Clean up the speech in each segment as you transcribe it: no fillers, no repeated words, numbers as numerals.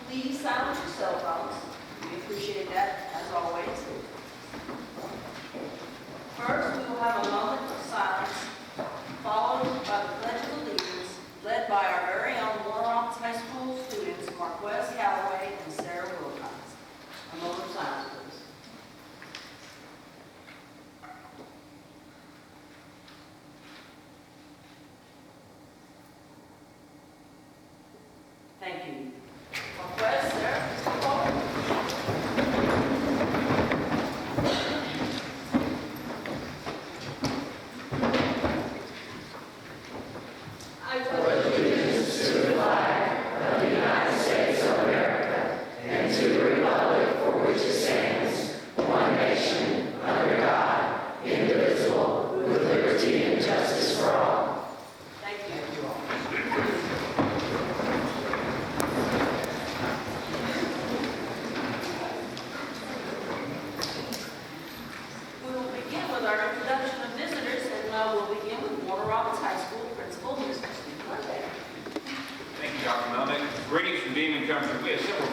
Please silence your cell phones. We appreciate that as always. First, we will have a moment of silence, followed by the Pledge of Allegiance, led by our very own Warren High School students, Marquez Calloway and Sarah Wilcox. A moment of silence, please. Thank you. Marquez, Sarah, Mr. Paul.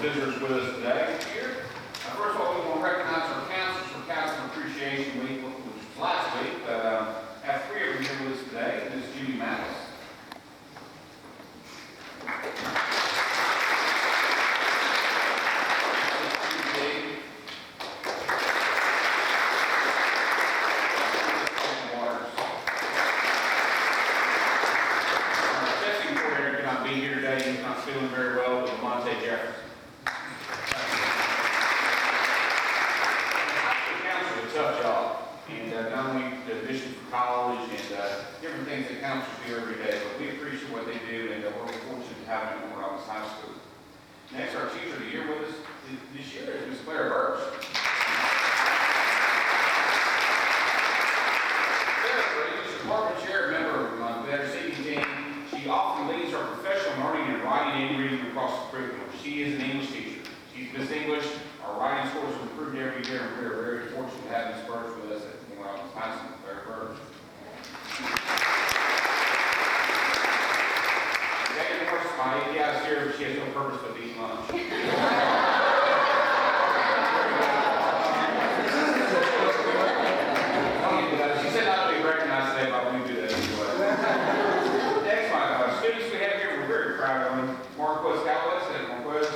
Visitors with us today here. First of all, we want to recognize our counselors for Counselor Appreciation Week, which was last week. Have three of them here with us today. Ms. Judy Mattis. Our testing coordinator cannot be here today. He's not feeling very well with Monte Jefferson. Tough job, and not only the addition for college and different things that counselors do every day, but we appreciate what they do, and we're fortunate to have them at Morales High School. Next, our teacher of the year with us this year is Ms. Claire Birch. Claire is our English department chair, member of the receiving team. She often leads our professional learning and writing and reading across the curriculum. She is an English teacher. She's Miss English. Our writing scores have improved every year, and we are very fortunate to have Ms. Birch with us at Morales High School. Claire Birch. Today, of course, my API is here, but she has no purpose but to eat lunch. She said not to be recognized today, but we do that anyway. Next, my students we have here, we're very proud of them. Marquez Calloway, said Marquez.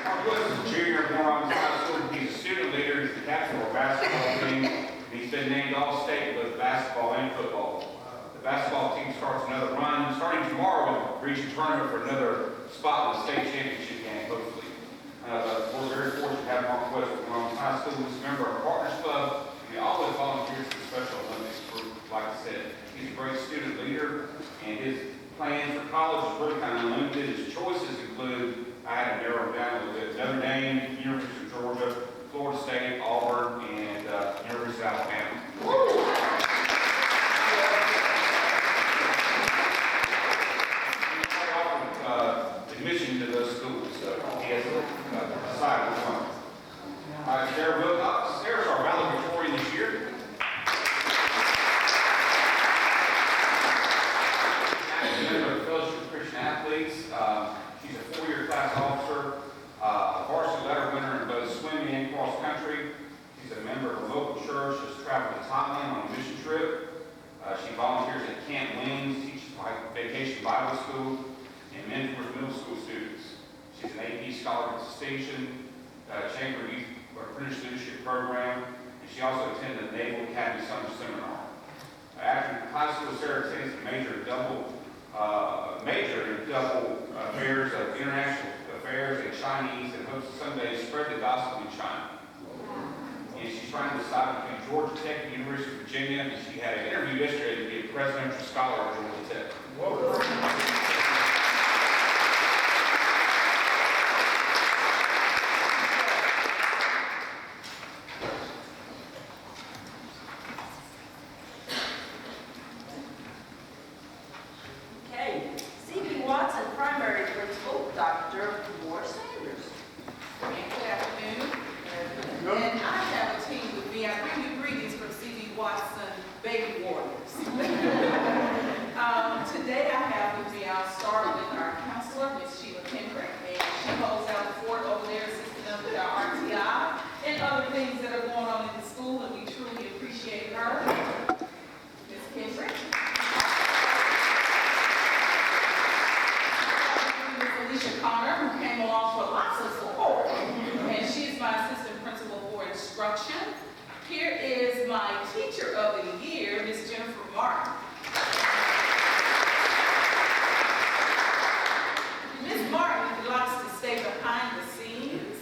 Marquez is a junior at Morales High School. He's a student leader. He's the captain of our basketball team. He's been named All-State both basketball and football. The basketball team starts another run, starting tomorrow with a region tournament for another spot in the state championship game, hopefully. We're very fortunate to have Marquez at Morales High School. He's a member of our Partners Club, and he always volunteers for the Special Olympics group, like I said. He's a great student leader, and his plans for college is really kind of unlimited. His choices include, I had to narrow them down a little bit, Notre Dame, University of Georgia, Florida State, Auburn, and University of Alabama. Admission to those schools, so he has decided which one. All right, Sarah Wilcox. Sarah's our valedictorian this year. She's a member of the Fellowship of Christian Athletes. She's a 4-year class officer, varsity letter winner in both swimming and cross country. She's a member of a local church. She's traveled to Thailand on a mission trip. She volunteers at Camp Wings, teaches vacation Bible school, and mentors middle school students. She's an AP Scholar of Distinction, Chamber Youth Apprentice Leadership Program, and she also attended the Naval Academy Summer Seminar. After high school, Sarah attends a major in double affairs of international affairs and Chinese, and hopes to someday spread the gospel in China. And she's trying to decide between Georgia Tech and University of Virginia, and she had an interview yesterday to be a presidential scholar at Georgia Tech. Whoa. Baby warriors. She holds down the fort over there, assisting us with our RTI and other things that are going on in the school, and we truly appreciate her. Ms. Kendrick. Ms. Alicia Connor, who came along for lots of support, and she's my assistant principal for instruction. Here is my teacher of the year, Ms. Jennifer Martin. Ms. Martin likes to stay behind the scenes.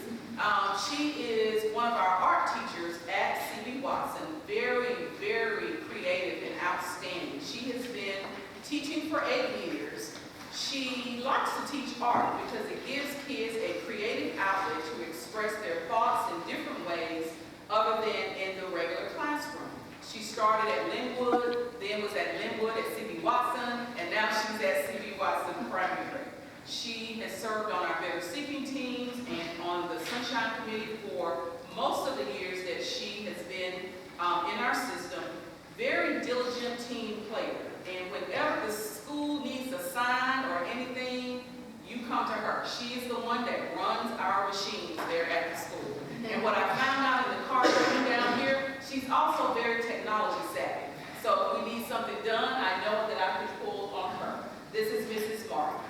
She is one of our art teachers at CB Watson. Very, very creative and outstanding. She has been teaching for 8 years. She likes to teach art because it gives kids a creative outlet to express their thoughts in different ways other than in the regular classroom. She started at Linwood, then was at Linwood at CB Watson, and now she's at CB Watson Primary. She has served on our Better Seeking teams and on the Sunshine Committee for most of the years that she has been in our system. Very diligent team player. And whenever the school needs a sign or anything, you come to her. She is the one that runs our machines there at the school. And what I found out in the car journey down here, she's also very technology savvy. So if we need something done, I know that I can pull on her. This is Mrs. Martin.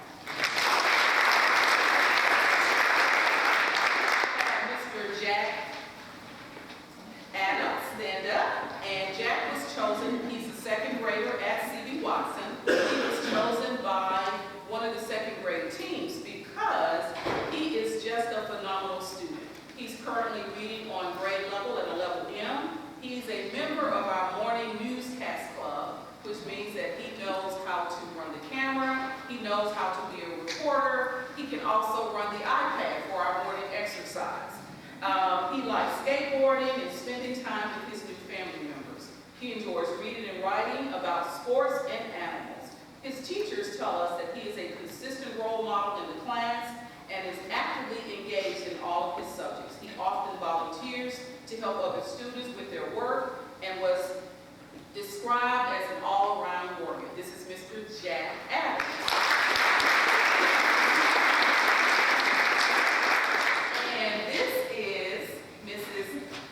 Mr. Jack Adams, stand up. And Jack was chosen, he's a second grader at CB Watson. He was chosen by one of the second grade teams because he is just a phenomenal student. He's currently reading on grade level at a level M. He's a member of our morning newscast club, which means that he knows how to run the camera, he knows how to be a reporter, he can also run the iPad for our morning exercise. He likes skateboarding and spending time with his new family members. He enjoys reading and writing about sports and animals. His teachers tell us that he is a consistent role model in the class and is actively engaged in all of his subjects. He often volunteers to help other students with their work and was described as an all-around warrior. This is Mr. Jack Adams. And this is Mrs.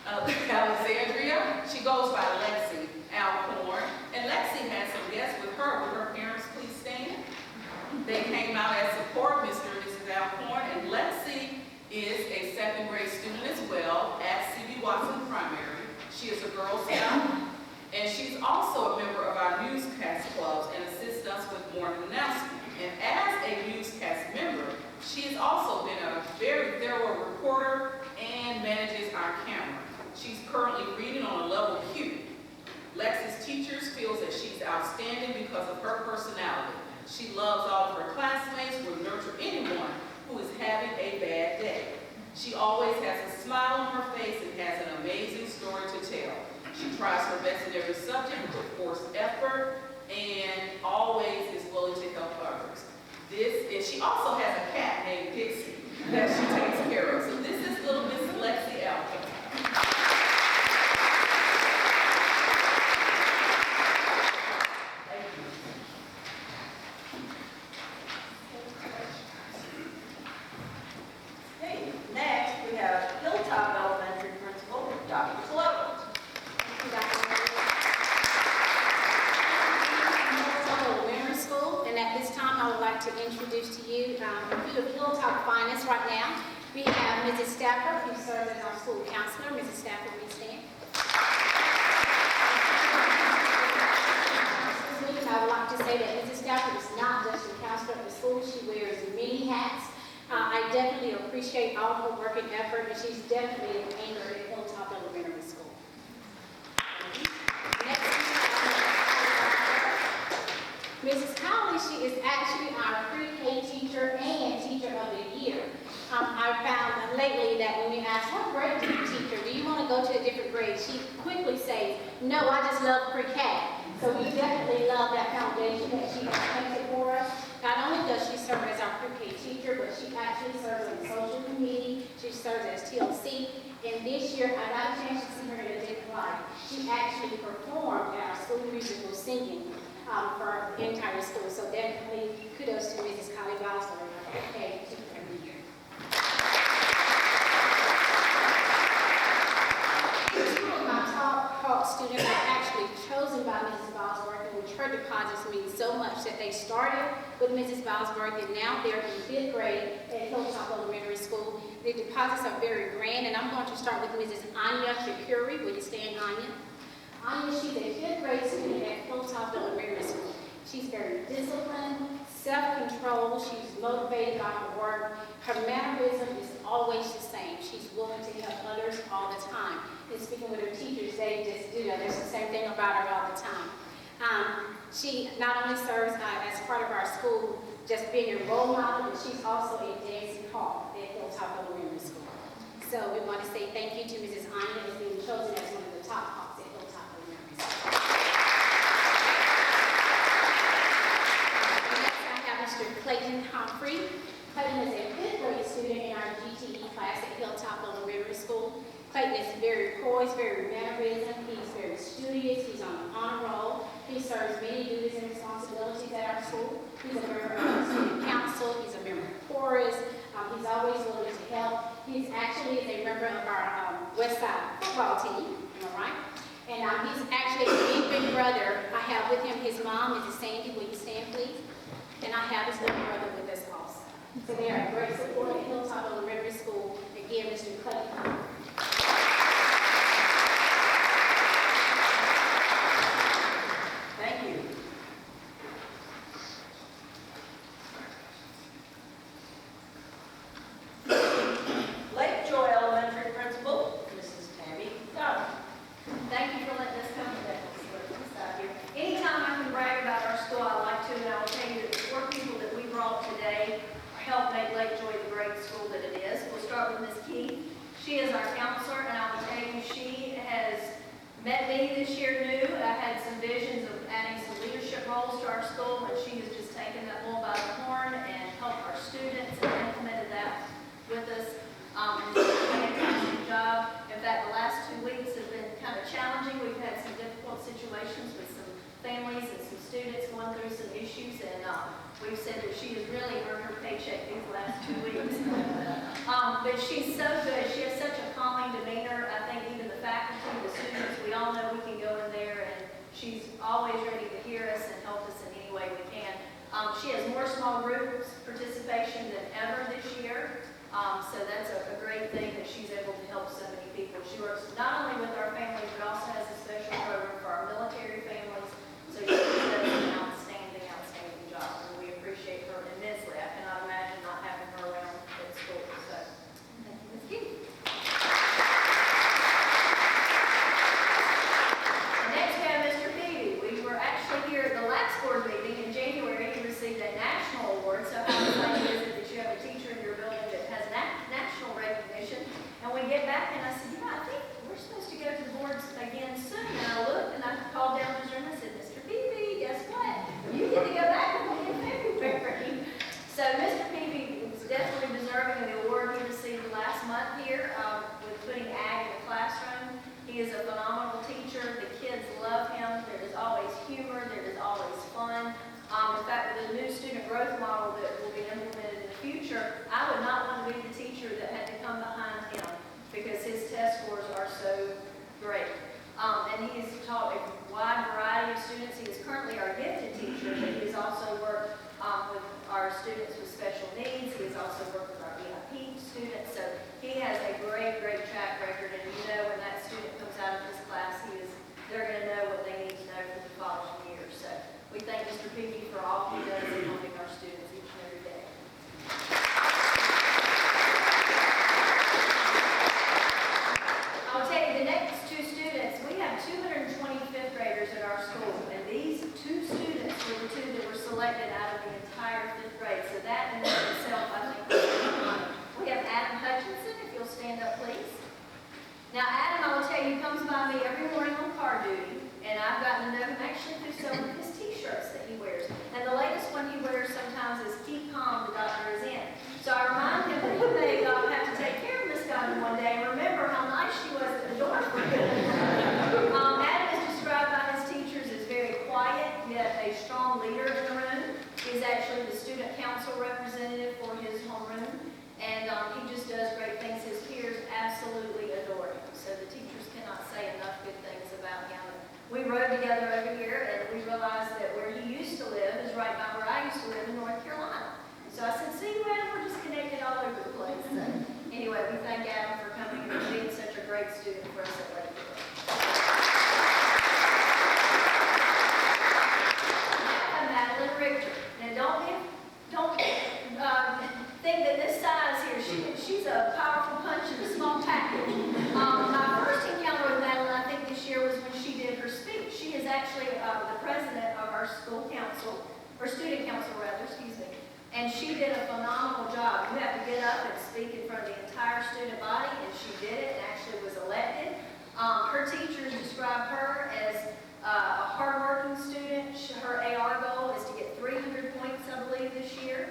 Alexandria. She goes by Lexi Alcorn. And Lexi has some guests with her. Will her parents please stand? They came out as support, Mr. and Mrs. Alcorn. And Lexi is a second grade student as well at CB Watson Primary. She is a Girl Scout. And she's also a member of our newscast clubs and assists us with morning announcements. And as a newscast member, she has also been a very thorough reporter and manages our camera. She's currently reading on a level Q. Lexi's teachers feels that she's outstanding because of her personality. She loves all of her classmates, will nurture anyone who is having a bad day. She always has a smile on her face and has an amazing story to tell. She tries her best in every subject with forced effort and always is willing to help others. And she also has a cat named Dixie that she takes care of. So this is little Miss Lexi Alcorn. Okay, next we have Hilltop Elementary Principal, Dr. Clover. School, and at this time I would like to introduce to you a few of Hilltop finest right now. We have Mrs. Stafford, who serves as our school counselor. Mrs. Stafford, please stand. I would like to say that Mrs. Stafford is not just a counselor at the school, she wears many hats. I definitely appreciate all her work and effort, and she's definitely an anchor at Hilltop Elementary School. Mrs. Cowley, she is actually our pre-K teacher and teacher of the year. I found lately that when we ask, what grade do you teach, or do you want to go to a different grade, she quickly says, no, I just love pre-K. So we definitely love that foundation that she has painted for us. Not only does she serve as our pre-K teacher, but she actually serves on the social committee. She serves as TLC. And this year, I got a chance to see her in a different light. She actually performed at our school musical singing for the entire school. So definitely kudos to Mrs. Collie Bosler, our pre-K teacher of the year. deposits mean so much that they started with Mrs. Bosberg and now they're in 5th grade at Hilltop Elementary School. The deposits are very grand, and I'm going to start with Mrs. Anya Shakuri. Will you stand, Anya? Anya, she's a 5th grade student at Hilltop Elementary School. She's very disciplined, self-controlled, she's motivated by her work. Her mannerism is always the same. She's willing to help others all the time. And speaking with her teachers, they just, there's the same thing about her all the time. She not only serves as part of our school, just being a role model, but she's also a dancing hawk at Hilltop Elementary School. So we want to say thank you to Mrs. Anya as being chosen as one of the top hawks at Hilltop Elementary School. Next, I have Mr. Clayton Humphrey. Clayton is a 5th grade student in our GTE class at Hilltop Elementary School. Clayton is very poised, very mannerism. He's very studious. He's on the honor roll. He serves many duties and responsibilities at our school. He's a member of the student council. He's a member of chorus. He's always willing to help. He's actually a member of our West Side football team. All right. And he's actually a big brother. I have with him his mom, Mrs. Sandy. Will you stand, please? And I have his little brother with us also. So they are a great support at Hilltop Elementary School. Again, Mr. Clayton. Thank you. Lake Joy Elementary Principal, Mrs. Tammy Dowd. Thank you for letting us come today. Anytime I can brag about our school, I like to, and I will tell you that the 4 people that we brought today helped make Lake Joy the great school that it is. We'll start with Ms. Keith. She is our counselor, and I will tell you, she has met me this year new. I had some visions of adding some leadership roles to our school, and she has just taken that bull by the horn and helped our students and implemented that with us. And did a fantastic job. In fact, the last 2 weeks have been kind of challenging. We've had some difficult situations with some families and some students going through some issues, and we've said that she has really earned her paycheck these last 2 weeks. But she's so good. She has such a calming demeanor. I think even the faculty, the students, we all know we can go in there, and she's always ready to hear us and help us in any way we can. She has more small groups participation than ever this year. So that's a great thing that she's able to help so many people. She works not only with our families, but also has a special program for our military families. So she does an outstanding, outstanding job, and we appreciate her immensely. I cannot imagine not having her around at school. So thank you, Ms. Keith. Next we have Mr. Peavy. We were actually here at the last board meeting in January. He received a national award. So how exciting is it that you have a teacher in your building that has national recognition? And we get back, and I said, I think we're supposed to go to the boards again soon. And I looked, and I called down to his room and I said, Mr. Peavy, guess what? You get to go back with me in February. So Mr. Peavy is definitely deserving of the award he received last month here with putting ag in the classroom. He is a phenomenal teacher. The kids love him. There is always humor. There is always fun. In fact, with the new student growth model that will be implemented in the future, I would not want to be the teacher that had to come behind him because his test scores are so great. And he has taught a wide variety of students. He is currently our gifted teacher, but he has also worked with our students with special needs. He has also worked with our EIP students. So he has a great, great track record. And you know when that student comes out of this class, they're going to know what they need to know for the following year. So we thank Mr. Peavy for all he does in helping our students each and every day. I'll tell you, the next 2 students, we have 220 5th graders at our school, and these 2 students were the 2 that were selected out of the entire 5th grade. So that in itself, I think, is really fun. We have Adam Hutchinson, if you'll stand up, please. Now, Adam, I will tell you, comes by me every morning on car duty, and I've gotten to know him actually through some of his T-shirts that he wears. And the latest one he wears sometimes is "Keep Calm, the doctor is in." So I remind him that he may have to take care of Miss Godwin one day and remember how nice she was at the door for him. Adam is described by his teachers as very quiet, yet a strong leader in the room. He's actually the student council representative for his homeroom, and he just does great things. His peers absolutely adore him. So the teachers cannot say enough good things about him. We rode together over here, and we realized that where he used to live is right by where I used to live in North Carolina. So I said, see, Adam, we're just connected all over the place. So anyway, we thank Adam for coming and being such a great student for us at Lakeville. Madeline Richter. Now don't think that this size here, she's a powerful punch in a small package. My first encounter with Madeline, I think this year, was when she did her speech. She is actually the president of our school council, or student council rather, excuse me. And she did a phenomenal job. You have to get up and speak in front of the entire student body, and she did it and actually was elected. Her teachers describe her as a hardworking student. Her AR goal is to get 300 points, I believe, this year.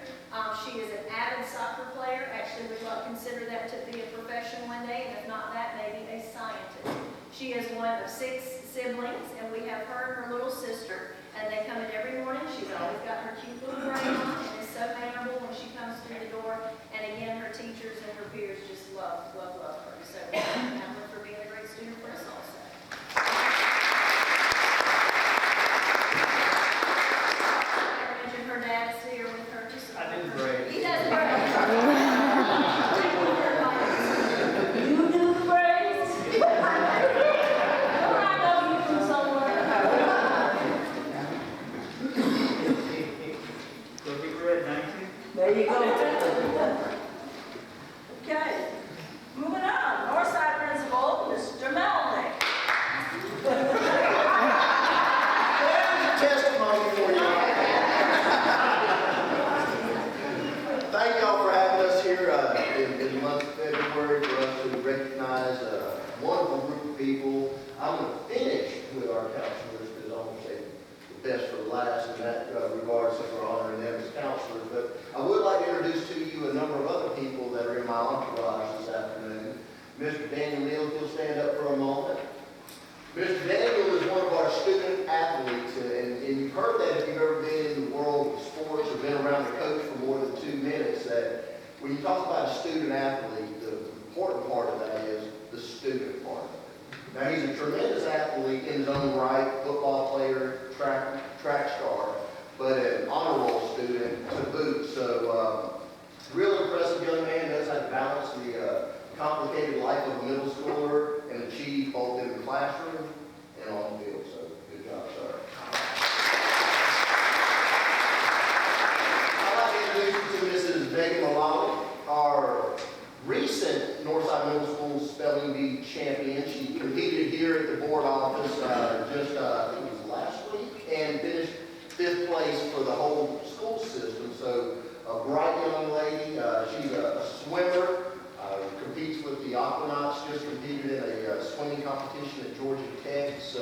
She is an avid soccer player. Actually, would like consider that to be a profession one day, and if not that, maybe a scientist. She is one of 6 siblings, and we have her and her little sister, and they come in every morning. She's always got her cute little braid on, and is so mannerable when she comes through the door. And again, her teachers and her peers just love her. So we thank her for being a great student for us also. Her dad is here with her to support her. I did great. He does great. You do the braids? I know you from somewhere. Cookie bread, 19. There you go. Okay, moving on. Northside Principal, Mr. Melnick. Testimony for you. Thank y'all for having us here in the month of February for us to recognize a wonderful group of people. I'm going to finish with our counselors because I want to say the best for last in that regard, since we're honoring them as counselors. But I would like to introduce to you a number of other people that are in my entourage this afternoon. Mr. Daniel Neal, if you'll stand up for a moment. Mr. Daniel is one of our student athletes, and you've heard that if you've ever been in the world of sports or been around the coach for more than 2 minutes, that when you talk about a student athlete, the important part of that is the student part of it. Now, he's a tremendous athlete in his own right, football player, track star, but an honor roll student to boot. So, real impressive young man, knows how to balance the complicated life of a middle schooler and achieve both in the classroom and on the field. So, good job, sir. I'd like to introduce you to Mrs. Megan Malone, our recent Northside Middle School Spelling Bee champion. She competed here at the board office just, I think it was last week, and finished 5th place for the whole school system. So, a bright young lady. She's a swimmer. Competes with the Aquanauts, just competed in a swimming competition at Georgia Tech. So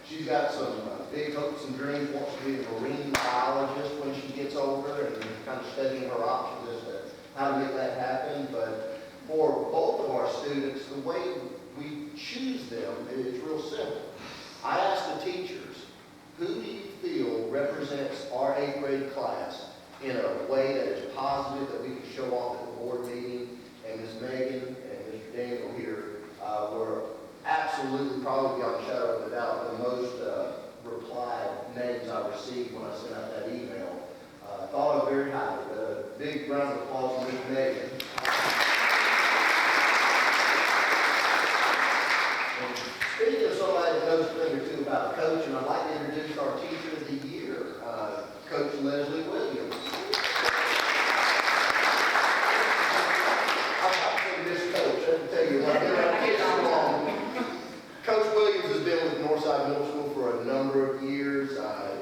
she's got some big hopes and dreams, wants to be a marine biologist when she gets older, and kind of studying her options as to how to make that happen. But for both of our students, the way we choose them is real simple. I ask the teachers, who do you feel represents our 8th grade class in a way that is positive, that we can show off at the board meeting? And Ms. Megan and Mr. Daniel here were absolutely, probably beyond a shadow of a doubt, the most replied names I received when I sent out that email. Thought of very highly. A big round of applause for Ms. Megan. And speaking of somebody that knows a thing or two about coaching, I'd like to introduce our teacher of the year, Coach Leslie Williams. Coach Williams has been with Northside Middle School for a number of years.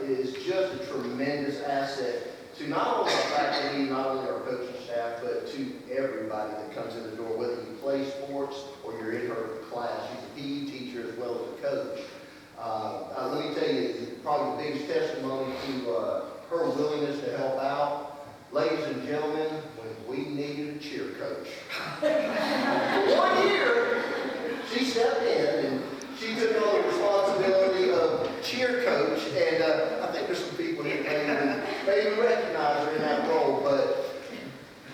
It is just a tremendous asset to not only our faculty, not only our coaching staff, but to everybody that comes in the door, whether you play sports or you're in her class. She's a PE teacher as well as a coach. Let me tell you, probably the biggest testimony to her willingness to help out. Ladies and gentlemen, when we needed a cheer coach. For 1 year, she stepped in and she took on the responsibility of cheer coach, and I think there's some people here that may even recognize her in that role, but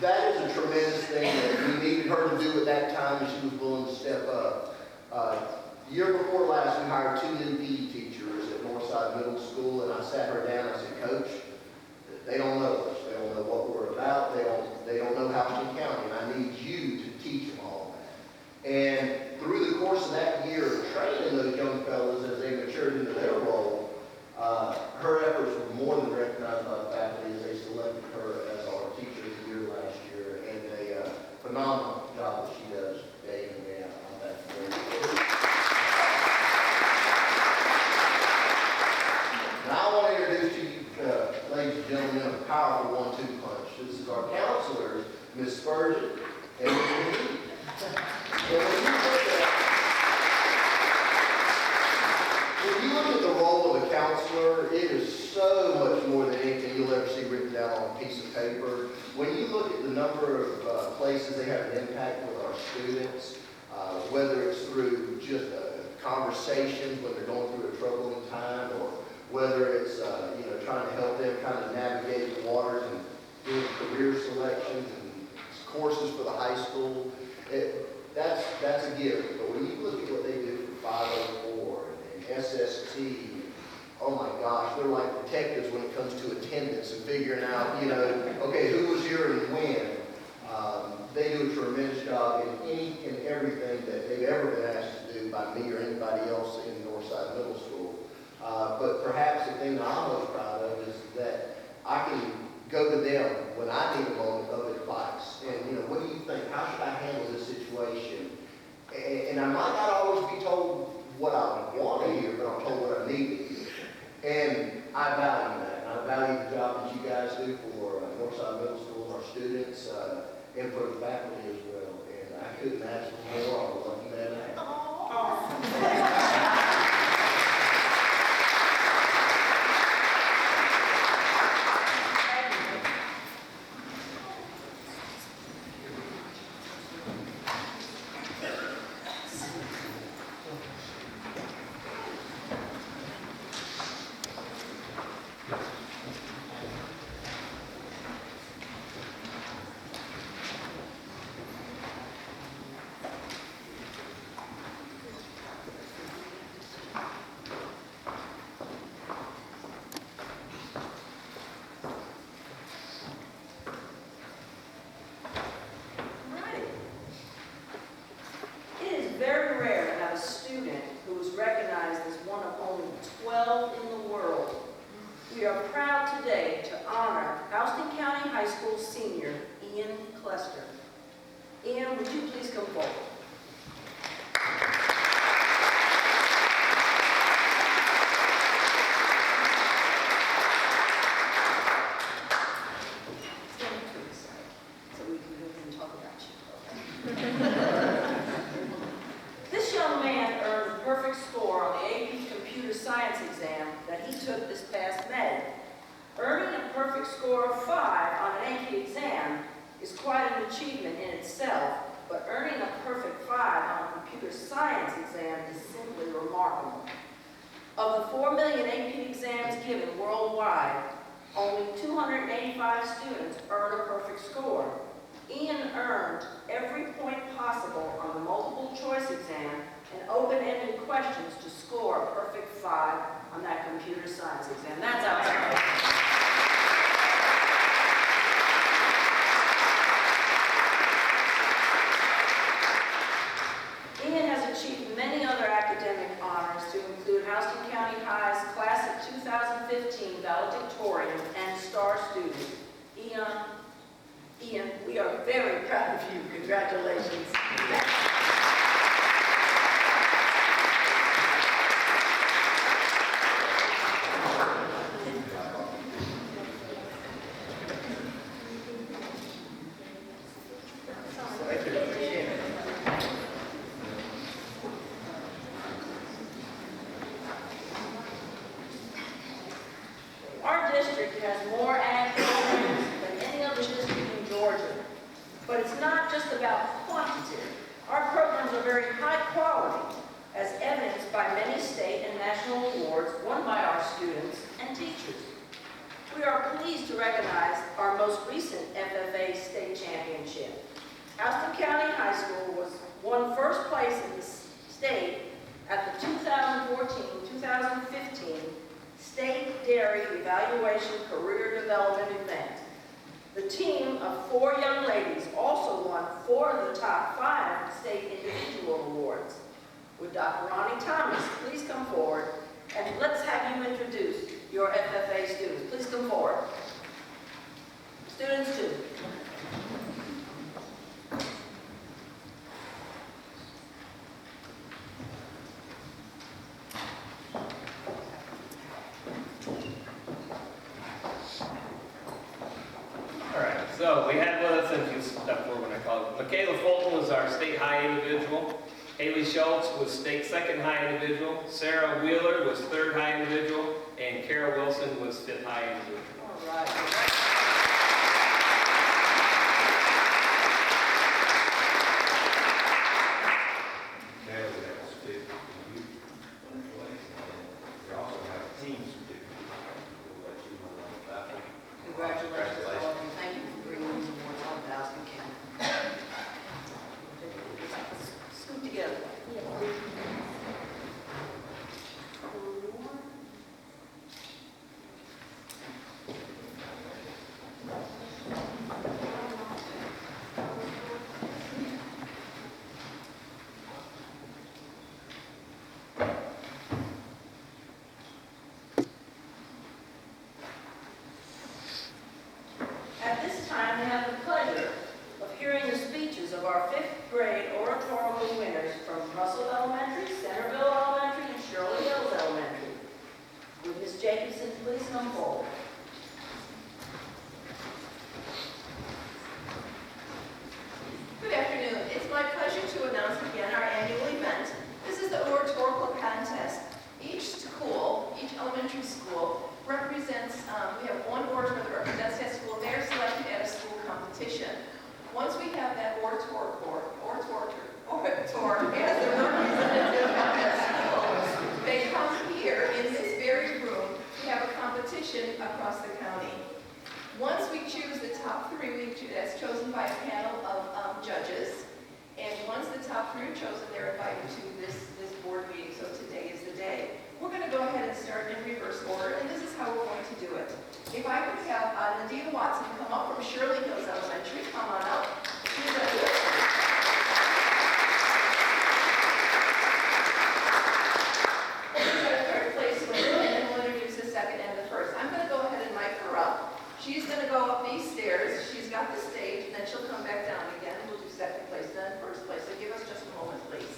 that is a tremendous thing that we needed her to do at that time, and she was willing to step up. Year before last, we hired 2 new PE Northside Middle School, and I sat her down, I said, Coach, they don't know us, they don't know what we're about, they don't know Houston County, and I need you to teach them all that. And through the course of that year of training those young fellows as they matured into their role, her efforts were more than recognized by the faculty as they selected her as our teacher of the year last year, and a phenomenal job that she does day in and day out. I'm thankful for her. Now I want to introduce to you, ladies and gentlemen, a powerful 1-2 punch. This is our counselors, Ms. Spurgeon and Ms. McGee. When you look at the role of a counselor, it is so much more than anything you'll ever see written down on a piece of paper. When you look at the number of places they have an impact with our students, whether it's through just conversations when they're going through a troubling time, or whether it's trying to help them kind of navigate the waters and doing career selections and courses for the high school, that's a gift. But when you look at what they do for 504 and SST, oh my gosh, they're like detectives when it comes to attendance and figuring out, okay, who was here and when. They do a tremendous job in any and everything that they've ever been asked to do by me or anybody else in Northside Middle School. But perhaps the thing that I'm most proud of is that I can go to them when I need a moment of advice. And, what do you think? How should I handle this situation? And I might not always be told what I want to hear, but I'm told what I need to hear. And I value that. And I value the job that you guys do for Northside Middle School and our students, and for the faculty as well. And I couldn't ask for more. I'm a lucky man to have. Very rare to have a student who is recognized as one of only 12 in the world. We are proud today to honor Houston County High School senior Ian Clester. Ian, would you please come forward? Stand up, please, so we can talk about you. This young man earned a perfect score on the AP Computer Science exam that he took this past May. Earning a perfect score of 5 on an AP exam is quite an achievement in itself, but earning a perfect 5 on a computer science exam is simply remarkable. Of the 4 million AP exams given worldwide, only 285 students earn a perfect score. Ian earned every point possible on the multiple choice exam and open-ended questions to score a perfect 5 on that computer science exam. That's outstanding. Ian has achieved many other academic honors to include Houston County High's Class of 2015 valedictorian and star student. Ian, we are very proud of you. Congratulations. Our district has more ag programs than any other district in Georgia. But it's not just about quantity. Our programs are very high quality, as evidenced by many state and national awards won by our students and teachers. We are pleased to recognize our most recent FFA state championship. Houston County High School won first place in the state at the 2014-2015 Generation Career Development event. The team of 4 young ladies also won 4 of the top 5 state individual awards. Would Dr. Ronnie Thomas please come forward, and let's have you introduce your FFA students. Please come forward. Students 2. All right, so we had with us, and you step forward when I call it. Michaela Fulton was our state high individual. Haley Schultz was state second high individual. Sarah Wheeler was third high individual. And Kara Wilson was fifth high individual. All right. Now we have a certificate in youth place, and we also have a team certificate. We'll let you know about that. Congratulations, all of you. Thank you for bringing these awards on Dallas County. Scoot together. At this time, we have the pleasure of hearing the speeches of our 5th grade oratorical winners from Russell Elementary, Centerville Elementary, and Shirley Hills Elementary. Would Ms. Jacobson please come forward? Good afternoon. It's my pleasure to announce again our annual event. This is the oratorical contest. Each school, each elementary school, represents, we have one orator that represents that school. They're selected at a school competition. Once we have that orator as the representative of that school, they come here in this very room to have a competition across the county. Once we choose the top 3, that's chosen by a panel of judges. And once the top 3 are chosen, they're invited to this board meeting. So today is the day. We're going to go ahead and start in reverse order, and this is how we're going to do it. If I could have Nadia Watson come up from Shirley Hills Elementary, come on up. She's going to do it. She's got a 3rd place winner, and then we'll introduce the 2nd and the 1st. I'm going to go ahead and mic her up. She's going to go up these stairs. She's got the stage, and then she'll come back down again. We'll do 2nd place, then 1st place. So give us just a moment, please.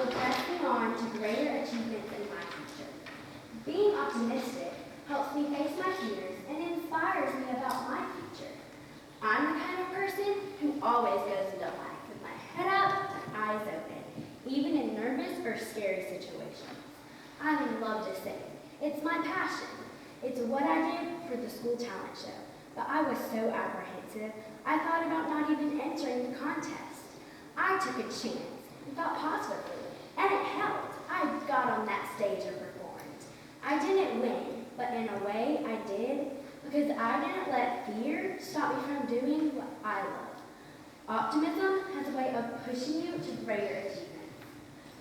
will press me on to greater achievements in my future. Being optimistic helps me face my fears and inspires me about my future. I'm the kind of person who always goes into life with my head up and eyes open, even in nervous or scary situations. I love to sing. It's my passion. It's what I did for the school talent show. But I was so apprehensive, I thought about not even entering the contest. I took a chance and thought positively, and it helped. I got on that stage and performed. I didn't win, but in a way I did, because I didn't let fear stop me from doing what I love. Optimism has a way of pushing you to greater achievements.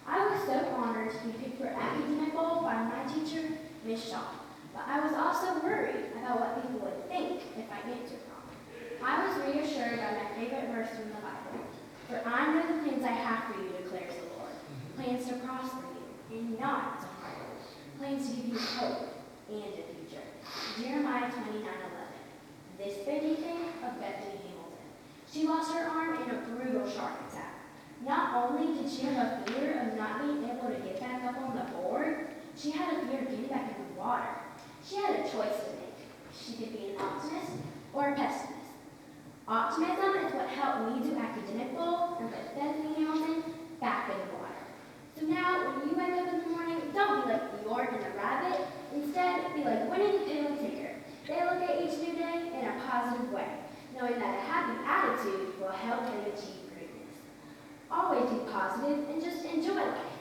I was so honored to be picked for academic goal by my teacher, Miss Shaw, but I was also worried about what people would think if I answered wrong. I was reassured by my favorite verse from the Bible, "For I know the plans I have for you, declares the Lord, plans to prosper you and not to harm you, plans to give you hope and a future." Jeremiah 29:11. This made me think of Bethany Hamilton. She lost her arm in a brutal shark attack. Not only did she have a fear of not being able to get back up on the board, she had a fear of getting back in the water. She had a choice to make. She could be an optimist or a pessimist. Optimism is what helped me do academic goal and put Bethany Hamilton back in the water. So now, when you wake up in the morning, don't be like Bjorn and the rabbit. Instead, be like Winnie the Pooh and Tinker. They look at each new day in a positive way, knowing that a happy attitude will help them achieve greatness. Always be positive and just enjoy life.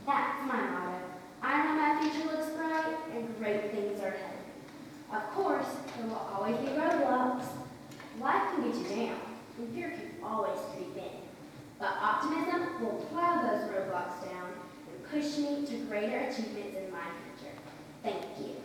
That's my motto. I know my future looks bright and great things are ahead of me. Of course, there will always be roadblocks. Life can get you down, and fear can always creep in. But optimism will plow those roadblocks down and push me to greater achievements in my future. Thank you.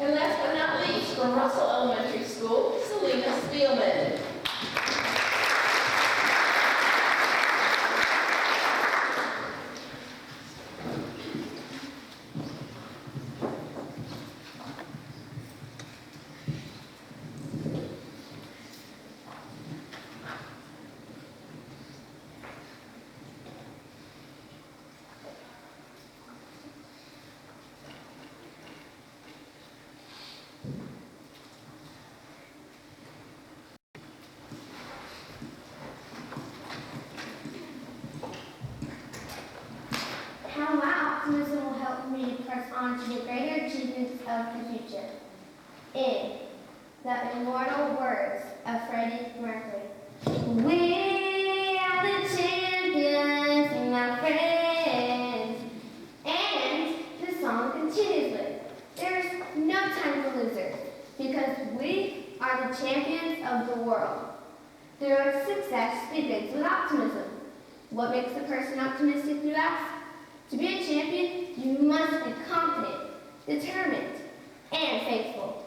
And last but not least, from Russell Elementary School, Selena Spielman. How my optimism will help me press on to the greater achievements of the future. In the immortal words of Freddie Mercury, "We are the champions, my friends." And the song continues with, "There's no time for losers, because we are the champions of the world." Their success begins with optimism. What makes a person optimistic, you ask? To be a champion, you must be confident, determined, and faithful.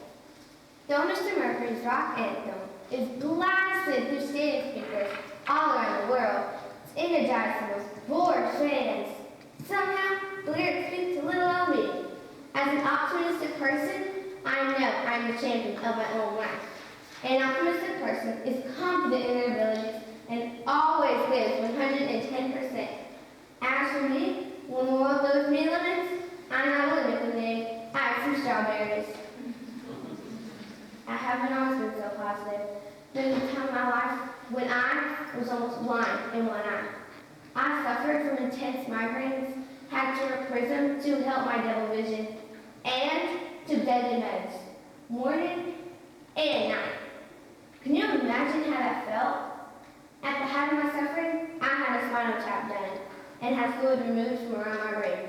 Though Mr. Mercury's rock anthem is blasted through stadium speakers all around the world to energize the most bored fans, somehow the lyrics speak to little old me. As an optimistic person, I know I'm the champion of my own life. An optimistic person is confident in their abilities and always gives 110%. As for me, when the world throws me limits, I'm not a limit lemonade. I have some strawberries. I haven't always been so positive. There was a time in my life when I was almost blind in one eye. I suffered from intense migraines, had to wear a prism to help my double vision, and took deadly meds, morning and night. Can you imagine how that felt? At the height of my suffering, I had a spinal tap done and had fluid removed from around my brain.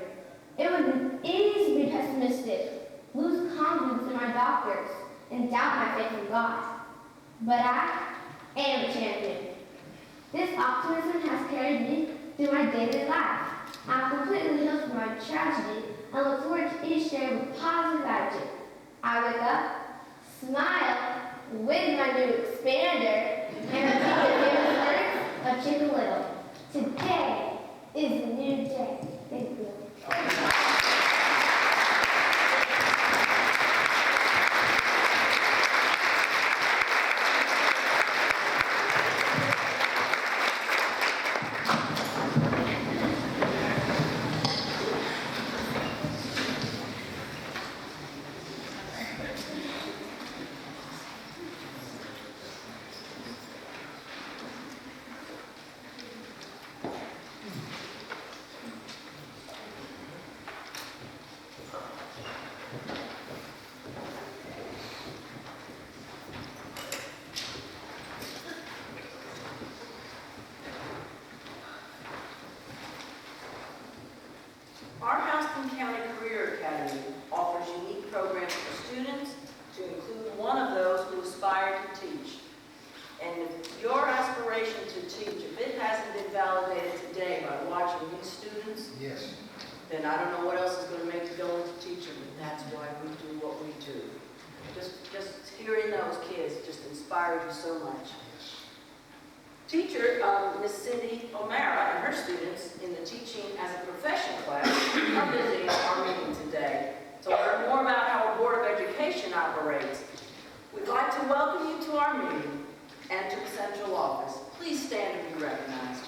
It was easy to be pessimistic, lose confidence in my doctors, and doubt my faith in God. But I am a champion. This optimism has carried me through my daily life. I'm completely healed from my tragedy and look forward to each day with a positive attitude. I wake up, smile, with my new expander and the of Chicken Little. Today is a new day. Thank you. Our Houston County Career Academy offers unique programs for students, to include one of those who aspire to teach. And if your aspiration to teach, if it hasn't been validated today by watching these students, Yes. then I don't know what else is going to make you go into teaching, and that's why we do what we do. Just hearing those kids just inspired you so much. Teacher, Miss Cindy O'Mara and her students in the Teaching as a Profession class are visiting our meeting today to learn more about how a Board of Education operates. We'd like to welcome you to our meeting and to the central office. Please stand and be recognized.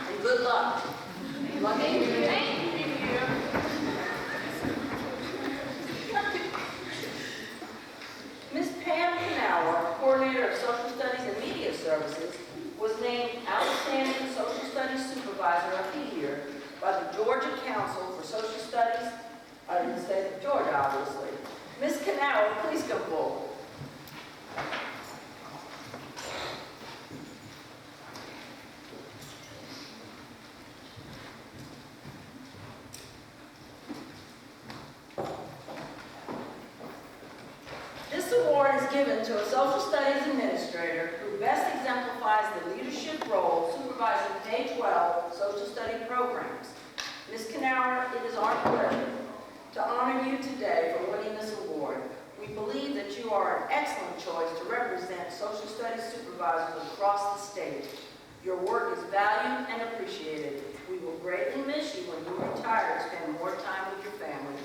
And good luck. Ms. Pam Knauer, Coordinator of Social Studies and Media Services, was named Outstanding Social Studies Supervisor of the Year by the Georgia Council for Social Studies in the state of Georgia, obviously. Ms. Knauer, please come forward. This award is given to a social studies administrator who best exemplifies the leadership role supervising K-12 social study programs. Ms. Knauer, it is our pleasure to honor you today for winning this award. We believe that you are an excellent choice to represent social studies supervisors across the state. Your work is valued and appreciated. We will greatly miss you when you retire to spend more time with your family.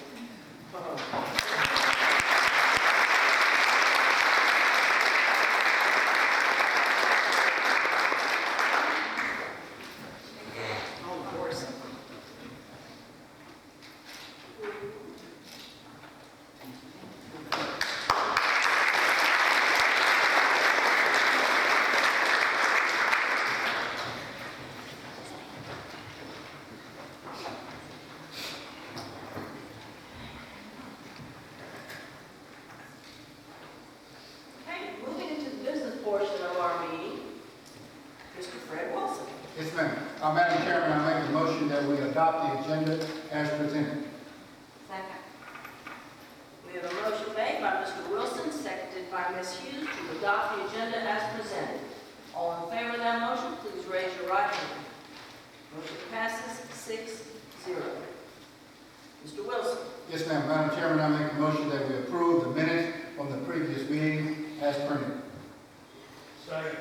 Portion of our meeting, Mr. Fred Wilson. Yes, ma'am. Madam Chairman, I make a motion that we adopt the agenda as presented. Second. We have a motion made by Mr. Wilson, seconded by Ms. Hughes to adopt the agenda as presented. All in favor of that motion, please raise your right hand. Motion passes 6-0. Mr. Wilson. Yes, ma'am. Madam Chairman, I make a motion that we approve the minutes from the previous meeting as printed. Second.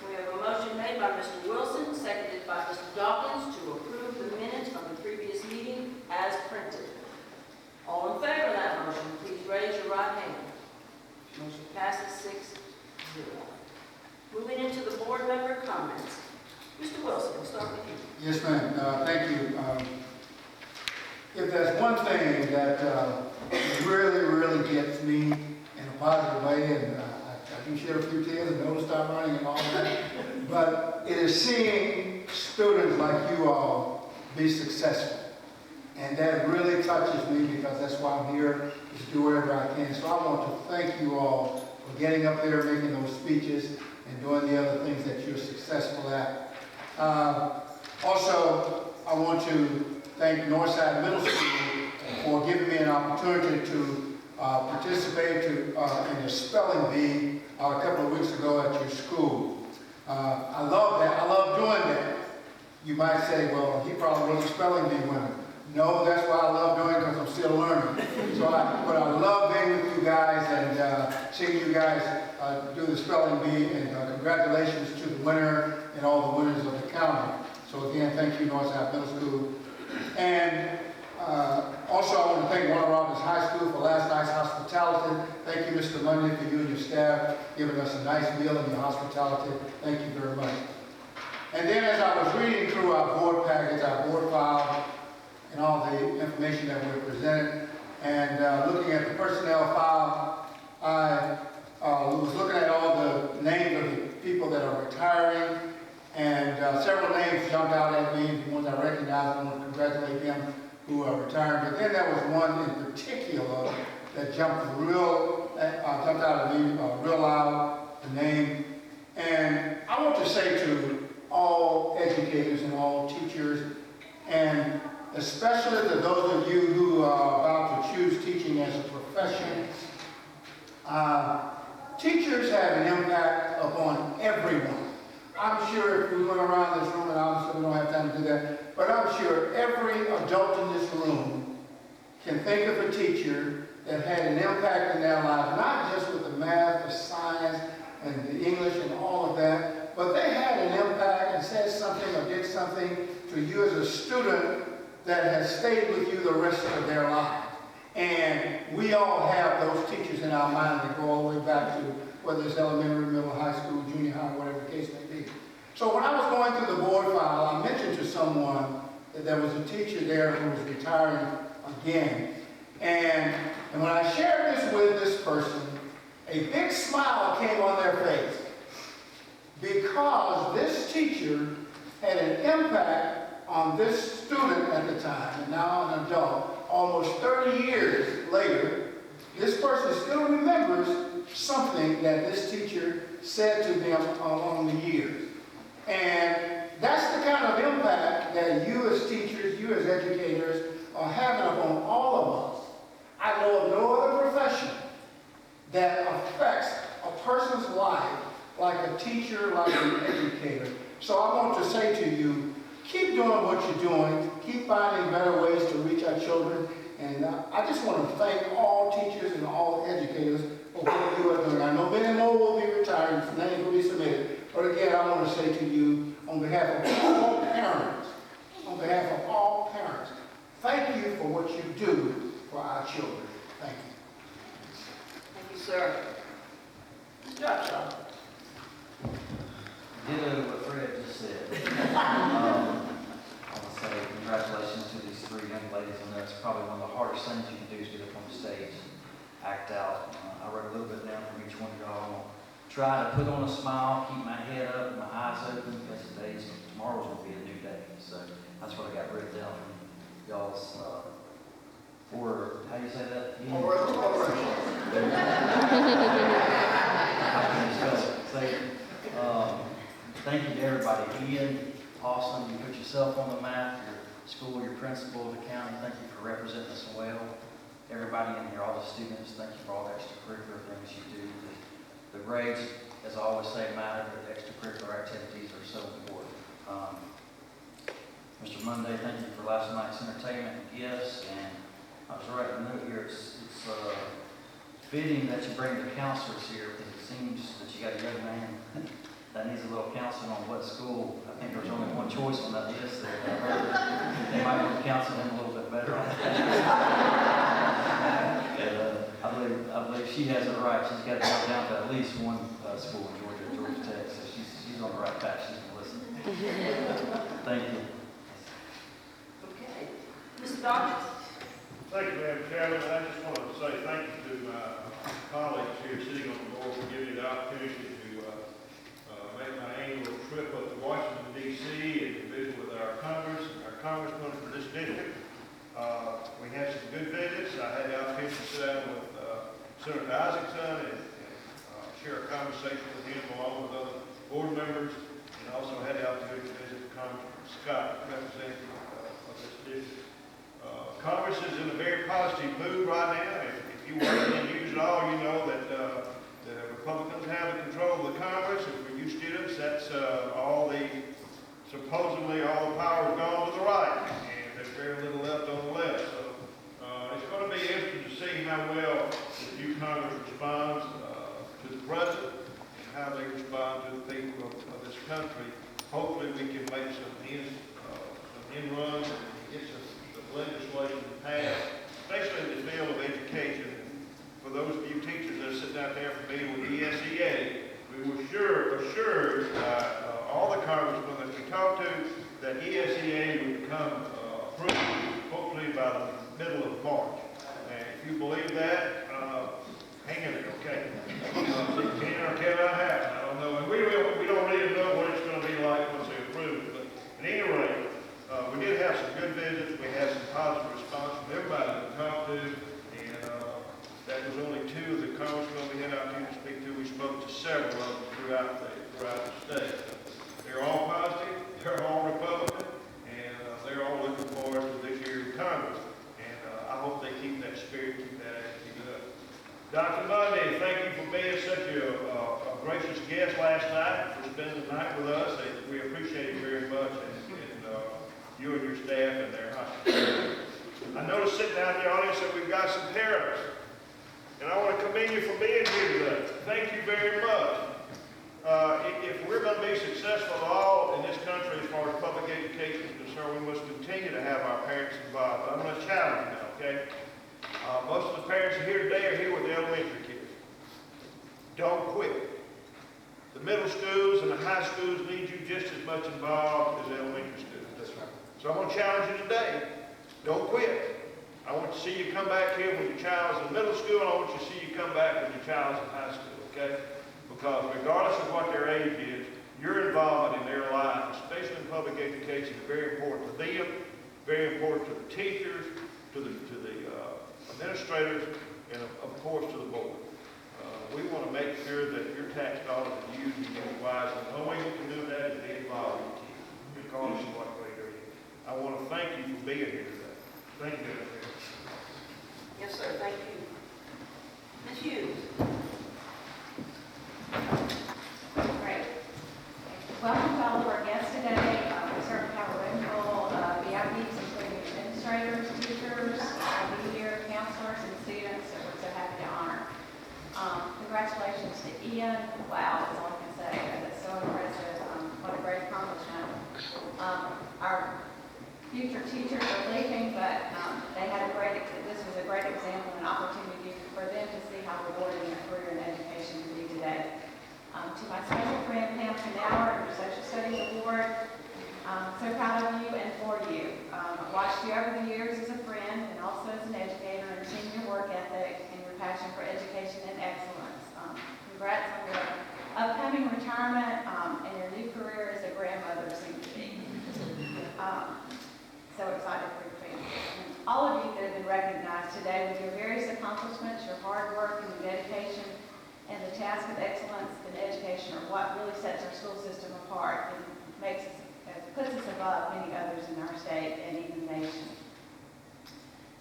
We have a motion made by Mr. Wilson, seconded by Mr. Dawkins to approve the minutes from the previous meeting as printed. All in favor of that motion, please raise your right hand. Motion passes 6-0. Moving into the board member comments. Mr. Wilson, we'll start with you. Yes, ma'am. Thank you. If there's one thing that really gets me in a positive way, and I do shed a few tears and don't stop running and all that, but it is seeing students like you all be successful. And that really touches me because that's why I'm here, is to do whatever I can. So I want to thank you all for getting up there, making those speeches, and doing the other things that you're successful at. Also, I want to thank Northside Middle School for giving me an opportunity to participate in the spelling bee a couple of weeks ago at your school. I love that. I love doing that. You might say, well, he probably was a spelling bee winner. No, that's what I love doing because I'm still learning. But I love being with you guys and seeing you guys do the spelling bee, and congratulations to the winner and all the winners of the county. So again, thank you, Northside Middle School. And also I want to thank Warner Robins High School for last night's hospitality. Thank you, Mr. Monday, for you and your staff giving us a nice meal and your hospitality. Thank you very much. And then as I was reading through our board package, our board file, and all the information that we presented, and looking at the personnel file, I was looking at all the names of the people that are retiring, and several names jumped out at me, the ones I recognized. I want to congratulate them who are retiring. But then there was one in particular that jumped out at me real loud, the name. And I want to say to all educators and all teachers, and especially to those of you who are about to choose teaching as a profession, teachers have an impact upon everyone. I'm sure if we went around this room, and obviously we don't have time to do that, but I'm sure every adult in this room can think of a teacher that had an impact in their lives, not just with the math, the science, and the English and all of that, but they had an impact and said something or did something to you as a student that has stayed with you the rest of their lives. And we all have those teachers in our mind that go all the way back to whether it's elementary, middle, high school, junior high, whatever the case may be. So when I was going through the board file, I mentioned to someone that there was a teacher there who was retiring again. And when I shared this with this person, a big smile came on their face because this teacher had an impact on this student at the time, and now an adult. Almost 30 years later, this person still remembers something that this teacher said to them along the years. And that's the kind of impact that you as teachers, you as educators are having upon all of us. I know of no other profession that affects a person's life like a teacher, like an educator. So I want to say to you, keep doing what you're doing. Keep finding better ways to reach our children. And I just want to thank all teachers and all educators for what you are doing. I know many more will be retiring, names will be submitted. But again, I want to say to you, on behalf of all parents, thank you for what you do for our children. Thank you. Thank you, sir. Joshua. Ditto what Fred just said. I want to say congratulations to these three young ladies. I know it's probably one of the hardest things you can do is get up on the stage and act out. I wrote a little bit down from each one of y'all. Try to put on a smile, keep my head up, my eyes open, because tomorrow's going to be a new day. So that's what I got written down from y'all's, how do you say that? Thank you to everybody. Ian, awesome. You put yourself on the map, your school, your principal, the county. Thank you for representing us well. Everybody in here, all the students, thank you for all the extracurricular things you do. The grades, as I always say, matter, but the extracurricular activities are so important. Mr. Monday, thank you for last night's entertainment and gifts. And I was writing a note here. It's fitting that you bring the counselors here because it seems that you got a young man that needs a little counseling on what school. I think there's only one choice on that list there. They might want to counsel him a little bit better on that. I believe she has it right. She's got to go down to at least one school in Georgia Tech, so she's on the right path. She's going to listen. Thank you. Okay. Mr. Dodgens? Thank you, Madam Chairman. I just want to say thank you to my colleagues here sitting on the board for giving me the opportunity to make my annual trip up to Washington, D.C. and to visit with our congressman for this district. We had some good visits. I had the opportunity to sit down with Senator Isaacson and share a conversation with him along with other board members, and also had the opportunity to visit Congressman Scott, representative of this district. Congress is in a very positive mood right now. If you work in the news at all, you know that the Republicans have the control of the Congress, and for you students, that's all the supposedly all the power's gone to the right, and there's very little left on the left. So it's going to be interesting to see how well the new Congress responds to the president and how they respond to the people of this country. Hopefully we can make some inruns and get some legislation passed, especially in the field of education. For those of you teachers that are sitting out there familiar with ESEA, we were assured all the congressmen that we talked to that ESEA would become approved hopefully by the middle of March. And if you believe that, hang in there, okay? Can or cannot happen, I don't know. And we don't really know what it's going to be like once they approve it. But at any rate, we did have some good visits. We had some positive response from everybody that we talked to. And that was only two of the congressmen we had out here to speak to. We spoke to several of them throughout the state. They're all positive, they're all Republican, and they're all looking forward to this year's Congress. And I hope they keep that spirit, keep that attitude up. Dr. Monday, thank you for being such a gracious guest last night, for spending the night with us. We appreciate it very much, and you and your staff and their hospitality. I noticed sitting out in the audience that we've got some parents, and I want to commend you for being here today. Thank you very much. If we're going to be successful at all in this country as far as public education is concerned, we must continue to have our parents involved. I'm going to challenge you now, okay? Most of the parents here today are here with the elementary kids. Don't quit. The middle schools and the high schools need you just as much involved as the elementary schools. That's right. So I'm going to challenge you today. Don't quit. I want to see you come back here when your child's in middle school, and I want you to see you come back when your child's in high school, okay? Because regardless of what their age is, your involvement in their life, especially in public education, is very important to them, very important to the teachers, to the administrators, and of course to the board. We want to make sure that your tax dollars are used and used wisely. The only way you can do that is be involved with you, regardless of what grade they're in. I want to thank you for being here today. Thank you. Yes, sir, thank you. Ms. Hughes? Great. Welcome to all of our guests today. We certainly have a room full of VIPs, including administrators, teachers, media, counselors, and students that we're so happy to honor. Congratulations to Ian. Wow, that's all I can say. That's so impressive. What a great accomplishment. Our future teachers are leaving, but this was a great example and opportunity for them to see how rewarding a career in education can be today. To my special friend Pam Canauer, your Social Studies Award, I'm so proud of you and for you. I've watched you over the years as a friend and also as an educator, and seen your work ethic and your passion for education and excellence. Congrats on your upcoming retirement and your new career as a grandmother soon to be. So excited for your family. And all of you that have been recognized today with your various accomplishments, your hard work and your dedication, and the task of excellence in education are what really sets our school system apart and puts us above many others in our state and even the nation.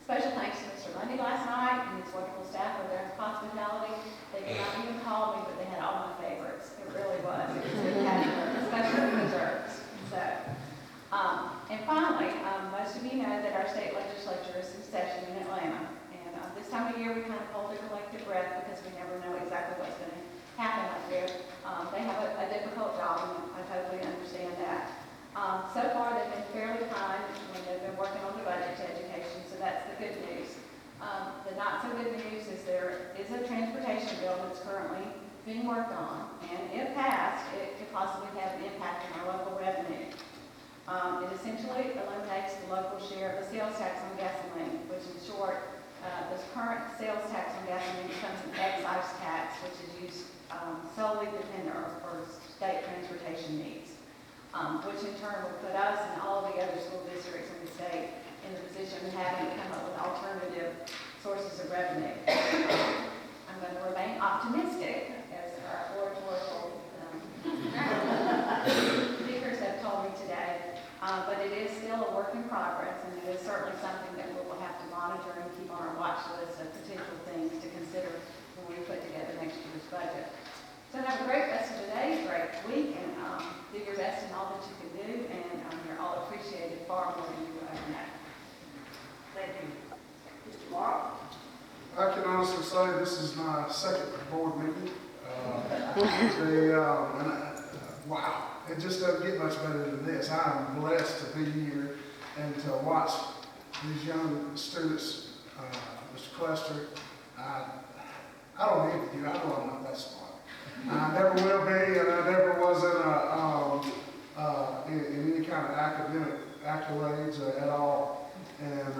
Special thanks to Mr. Lundy last night and his wonderful staff for their hospitality. They did not even call me, but they had all my favorites. It really was. It was spectacular, especially the desserts. So, and finally, most of you know that our state legislature is in session in Atlanta. And this time of year, we kind of hold a collective breath because we never know exactly what's going to happen up there. They have a difficult job, and I totally understand that. So far, they've been fairly kind when they've been working on the budget to education, so that's the good news. The not so good news is there is a transportation bill that's currently being worked on, and if passed, it could possibly have an impact on our local revenue. It essentially eliminates the local share of the sales tax on gasoline, which in short, this current sales tax on gasoline becomes an excise tax, which is used solely for state transportation needs. Which in turn will put us and all of the other school districts in the state in the position of having to come up with alternative sources of revenue. I'm going to remain optimistic, as our oratorical speakers have told me today, but it is still a work in progress, and it is certainly something that we will have to monitor and keep on our watch list of potential things to consider when we put together next year's budget. So have a great rest of the day, great week, and do your best in all that you can do, and far more than you will ever know. Thank you. Mr. Morrow? I can honestly say this is my second board meeting. Wow, it just doesn't get much better than this. I am blessed to be here and to watch these young students. Mr. Cluster, I don't need you. I know I'm not that smart. I never will be, and I never was in any kind of academic accolades at all. And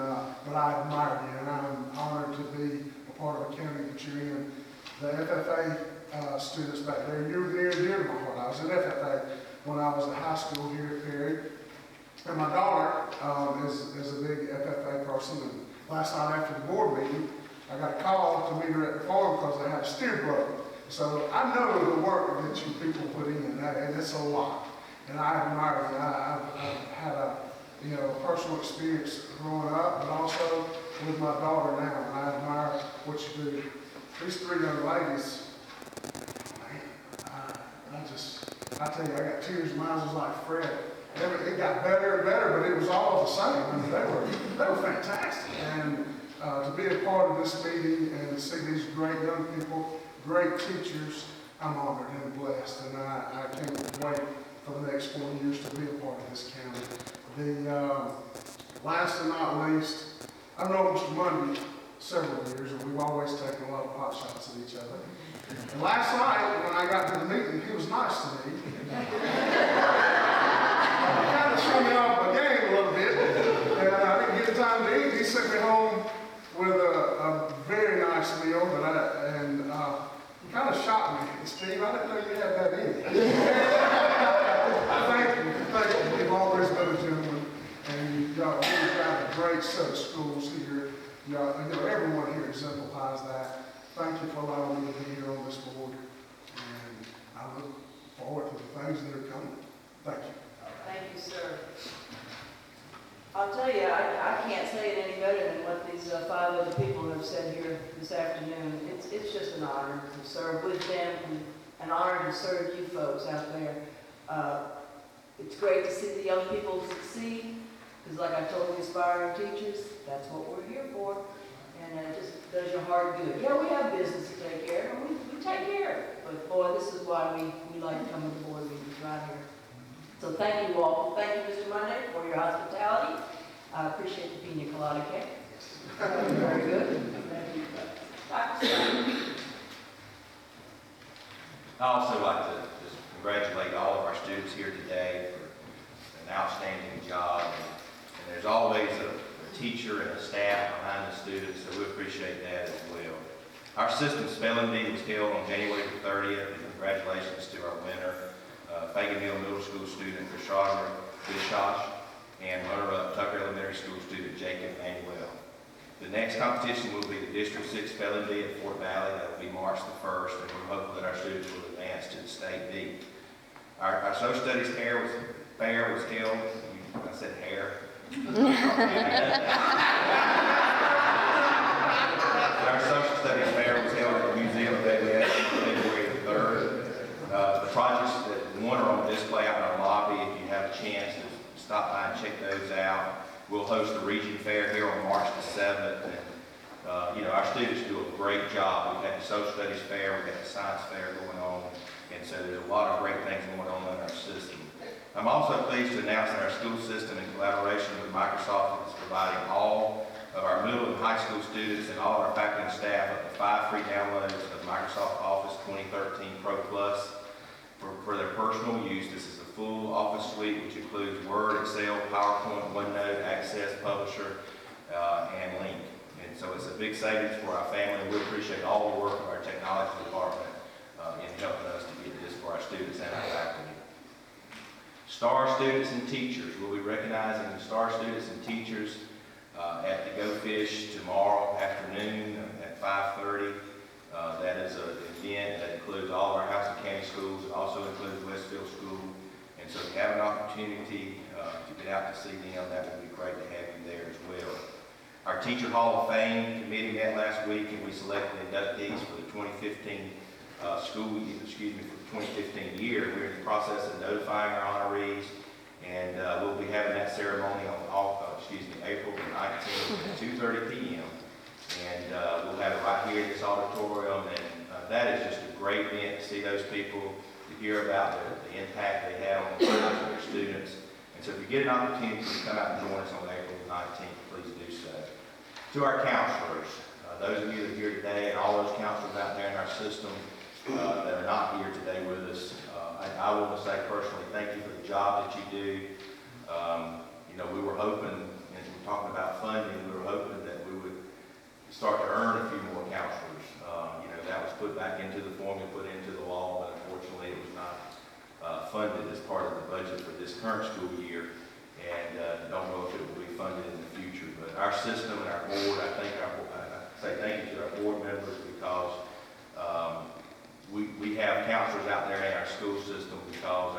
but I admire you, and I'm honored to be a part of a county that you're in. The FFA students back there, you're near and dear to my heart. I was in FFA when I was in high school here at Perry, and my daughter is a big FFA person. And last night after the board meeting, I got a call to meet her at the farm because they had a steer broken. So I know the work that you people put in, and it's a lot. And I admire you. I've had a personal experience growing up, but also with my daughter now, and I admire what you do. These three young ladies, man, I tell you, I got tears in my eyes like Fred. It got better and better, but it was all the same. I mean, they were fantastic. And to be a part of this meeting and see these great young people, great teachers, I'm honored and blessed. And I can't wait for the next 4 years to be a part of this county. The last and not least, I've known Mr. Mundy several years, and we've always taken a lot of pot shots at each other. And last night, when I got to the meeting, he was nice to me. He kind of threw me off my game a little bit, and I didn't get time to eat. He sent me home with a very nice meal, and he kind of shocked me. Steve, I didn't know you had that in you. Thank you. You've always been a gentleman, and you've got a great set of schools here. Everyone here exemplifies that. Thank you for allowing me to be here on this board, and I look forward to the things that are coming. Thank you. Thank you, sir. I'll tell you, I can't say it any better than what these 5 other people have said here this afternoon. It's just an honor to serve with them and an honor to serve you folks out there. It's great to see the young people succeed, because like I told the aspiring teachers, that's what we're here for, and it just does your heart good. Yeah, we have business to take care of, and we take care of it, but boy, this is why we like to come to the board meetings right here. So thank you all. Thank you, Mr. Monday, for your hospitality. I appreciate the pina colada cake. Very good. Thank you. Dr. Stein. I also like to just congratulate all of our students here today for an outstanding job. And there's always a teacher and a staff behind the students, so we appreciate that as well. Our system spelling bee was held on January the 30th, and congratulations to our winner, Fagan Mill Middle School student Rashad Bishosh, and runner-up Tucker Elementary School student Jacob Manuel. The next competition will be the District 6 Spelling Bee at Fort Valley. That will be March the 1st, and we're hopeful that our students will advance to the state bee. Our social studies fair was held. I said hair. Our social studies fair was held at the Museum of AWS on February the 3rd. The projects that won are on display out in our lobby. If you have a chance to stop by and check those out. We'll host the Region Fair here on March the 7th. And, our students do a great job. We've had the Social Studies Fair, we've got the Science Fair going on. And so there's a lot of great things going on in our system. I'm also pleased to announce that our school system, in collaboration with Microsoft, is providing all of our middle and high school students and all of our faculty and staff up to 5 free downloads of Microsoft Office 2013 Pro Plus for their personal use. This is a full Office suite, which includes Word, Excel, PowerPoint, OneNote, Access, Publisher, and Link. And so it's a big savings for our family. We appreciate all the work of our technology department in helping us to get this for our students and our faculty. STAR students and teachers. We'll be recognizing the STAR students and teachers at the Go Fish tomorrow afternoon at 5:30. That is an event that includes all of our House and County schools. It also includes Westfield School. And so if you have an opportunity to get out to see them, that would be great to have you there as well. Our Teacher Hall of Fame committee met last week, and we selected inductees for the 2015 for the 2015 year. We're in the process of notifying our honorees, And we'll be having that ceremony on April the 19th at 2:30 p.m. And we'll have it right here in this auditorium. And that is just a great event to see those people, to hear about the impact they have on the lives of their students. And so if you get an opportunity to come out and join us on April the 19th, please do so. To our counselors, those of you that are here today and all those counselors out there in our system that are not here today with us, I want to say personally thank you for the job that you do. We were hoping, and we're talking about funding, we were hoping that we would start to earn a few more counselors. That was put back into the formula, put into the law, but unfortunately it was not funded as part of the budget for this current school year, and don't know if it will be funded in the future. But our system and our board, I say thank you to our board members, because we have counselors out there in our school system because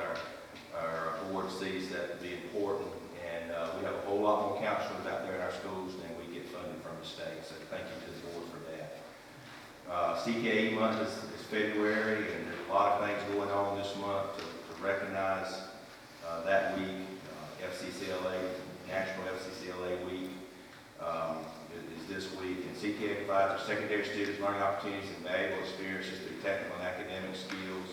our board sees that to be important, and we have a whole lot more counselors out there in our schools than we get funded from the state, so thank you to the board for that. CKE month is February, and there's a lot of things going on this month to recognize that week. FCCLA, National FCCLA Week is this week, and CKE provides our secondary students learning opportunities and valuable experiences through technical and academic skills.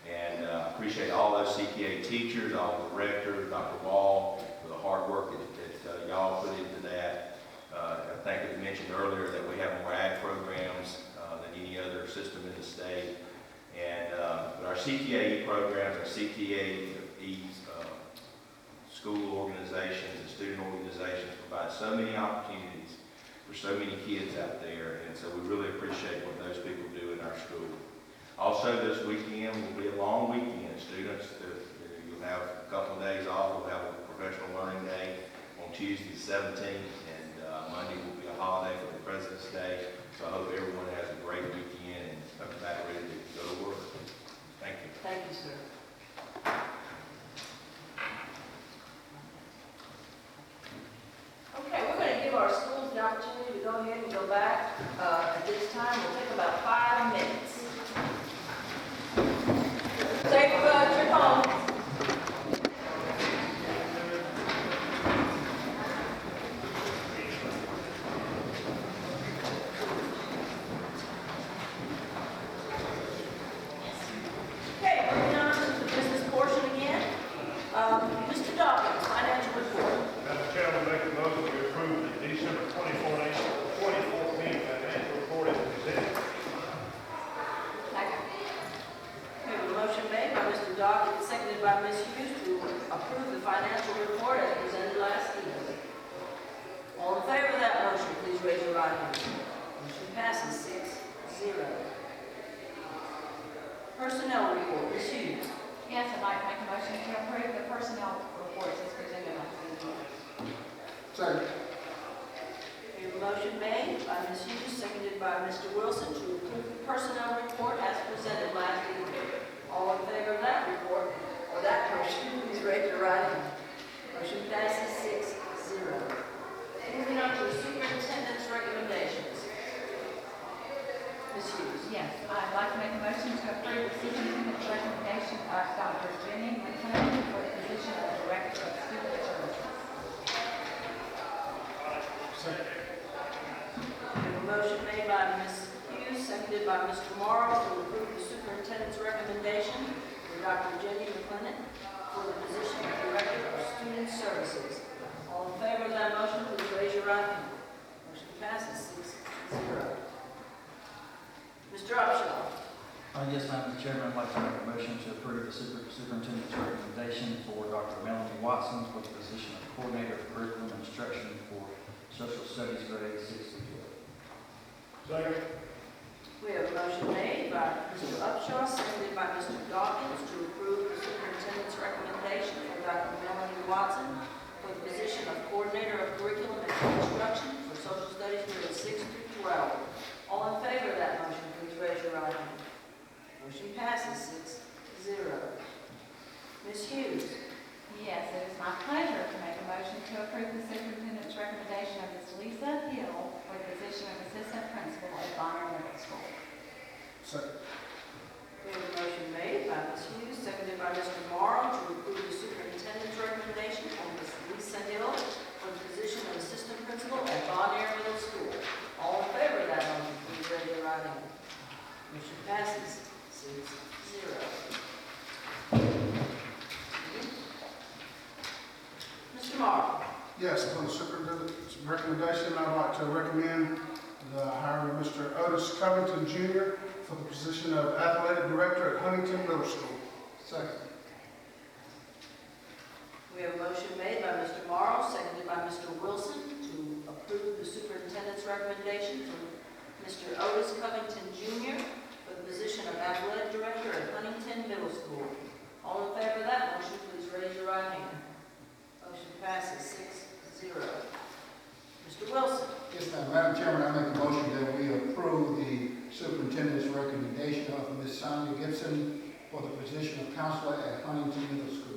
And I appreciate all those CKE teachers, all the directors, Dr. Wall, for the hard work that y'all put into that. I think it was mentioned earlier that we have more ag programs than any other system in the state. And but our CTAE programs, our CTAE school organizations and student organizations provide so many opportunities for so many kids out there, and so we really appreciate what those people do in our school. Also, this weekend will be a long weekend. Students, you'll have a couple of days off. We'll have a professional learning day on Tuesday the 17th, and Monday will be a holiday for the President's Day. So I hope everyone has a great weekend and comes back ready to go to work. Thank you. Thank you, sir. Okay, we're going to give our schools the opportunity to go ahead and go back. At this time, we'll take about 5 minutes. Take a trip home. Okay, moving on to the business portion again. Mr. Dawkins, financial report. Madam Chairman, make a motion to approve the December 2014 financial report as presented. We have a motion made by Mr. Dawkins, seconded by Ms. Hughes, to approve the financial report as presented last evening. All in favor of that motion, please raise your right hand. Motion passes 6-0. Personnel report, Ms. Hughes. Yes, I'd like to make a motion to approve the personnel reports as presented last evening. Second. We have a motion made by Ms. Hughes, seconded by Mr. Wilson, to approve the personnel report as presented last evening. All in favor of that report, or that motion, please raise your right hand. Motion passes 6-0. Moving on to the superintendent's recommendations. Ms. Hughes. Yes, I'd like to make a motion to approve the superintendent's recommendation of Dr. Jenny McClellan for the position of Director of Student Services. Second. We have a motion made by Ms. Hughes, seconded by Mr. Morrow, to approve the superintendent's recommendation for Dr. Jenny McClellan for the position of Director of Student Services. All in favor of that motion, please raise your right hand. Motion passes 6-0. Mr. Upshaw. Yes, Madam Chairman, I'd like to make a motion to approve the superintendent's recommendation for Dr. Melanie Watson for the position of Coordinator of Curriculum Instruction for Social Studies grades 6 to 12. Second. We have a motion made by Mr. Upshaw, seconded by Mr. Dawkins, to approve the superintendent's recommendation for Dr. Melanie Watson for the position of Coordinator of Curriculum and Instruction for Social Studies grades 6 through 12. All in favor of that motion, please raise your right hand. Motion passes 6-0. Ms. Hughes. Yes, it is my pleasure to make a motion to approve the superintendent's recommendation of Ms. Lisa Hill for the position of Assistant Principal at Bonner Middle School. Second. We have a motion made by Ms. Hughes, seconded by Mr. Morrow, to approve the superintendent's recommendation assistant principal at Bonnier Middle School. All in favor of that motion, please raise your right hand. Motion passes 6-0. Mr. Morrow. Yes, upon the superintendent's recommendation, I'd like to recommend the hiring of Mr. Otis Covington Jr. for the position of athletic director at Huntington Middle School. Second. We have a motion made by Mr. Morrow, seconded by Mr. Wilson, to approve the superintendent's recommendation for Mr. Otis Covington Jr. for the position of athletic director at Huntington Middle School. All in favor of that motion, please raise your right hand. Motion passes 6-0. Mr. Wilson. Yes, ma'am. Madam Chairman, I make a motion that we approve the superintendent's recommendation of Ms. Sonia Gibson for the position of counselor at Huntington Middle School.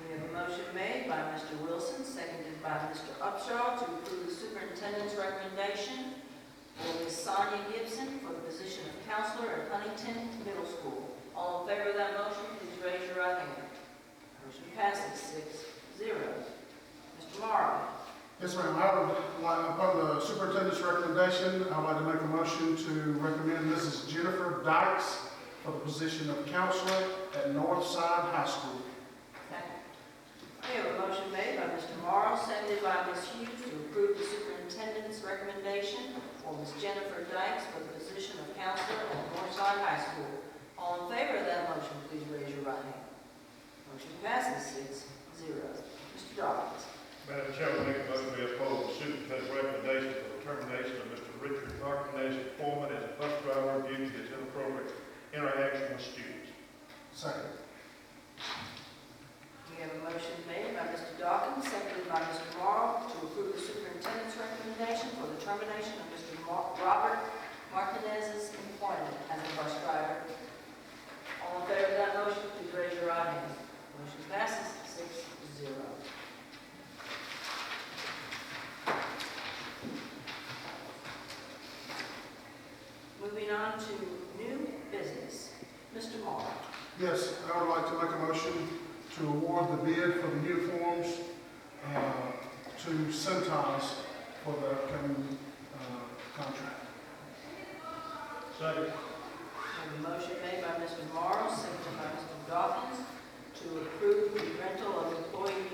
We have a motion made by Mr. Wilson, seconded by Mr. Upshaw, to approve the superintendent's recommendation for Ms. Sonia Gibson for the position of counselor at Huntington Middle School. All in favor of that motion, please raise your right hand. Motion passes 6-0. Mr. Morrow. Yes, ma'am. I would like, upon the superintendent's recommendation, I'd like to make a motion to recommend Mrs. Jennifer Dykes for the position of counselor at Northside High School. We have a motion made by Mr. Morrow, seconded by Ms. Hughes, to approve the superintendent's recommendation for Ms. Jennifer Dykes for the position of counselor at Northside High School. All in favor of that motion, please raise your right hand. Motion passes 6-0. Mr. Dawkins. Madam Chairman, make a motion we oppose the superintendent's recommendation for the termination of Mr. Richard Martinez employment as a bus driver due to his inappropriate interaction with students. Second. We have a motion made by Mr. Dawkins, seconded by Mr. Morrow, to approve the superintendent's recommendation for the termination of Mr. Robert Martinez's employment as a bus driver. All in favor of that motion, please raise your right hand. Motion passes 6-0. Moving on to new business. Mr. Morrow. Yes, I would like to make a motion to award the bid for the uniforms to Centos for the upcoming contract. Second. We have a motion made by Mr. Morrow, seconded by Mr. Dawkins, to approve the rental of employee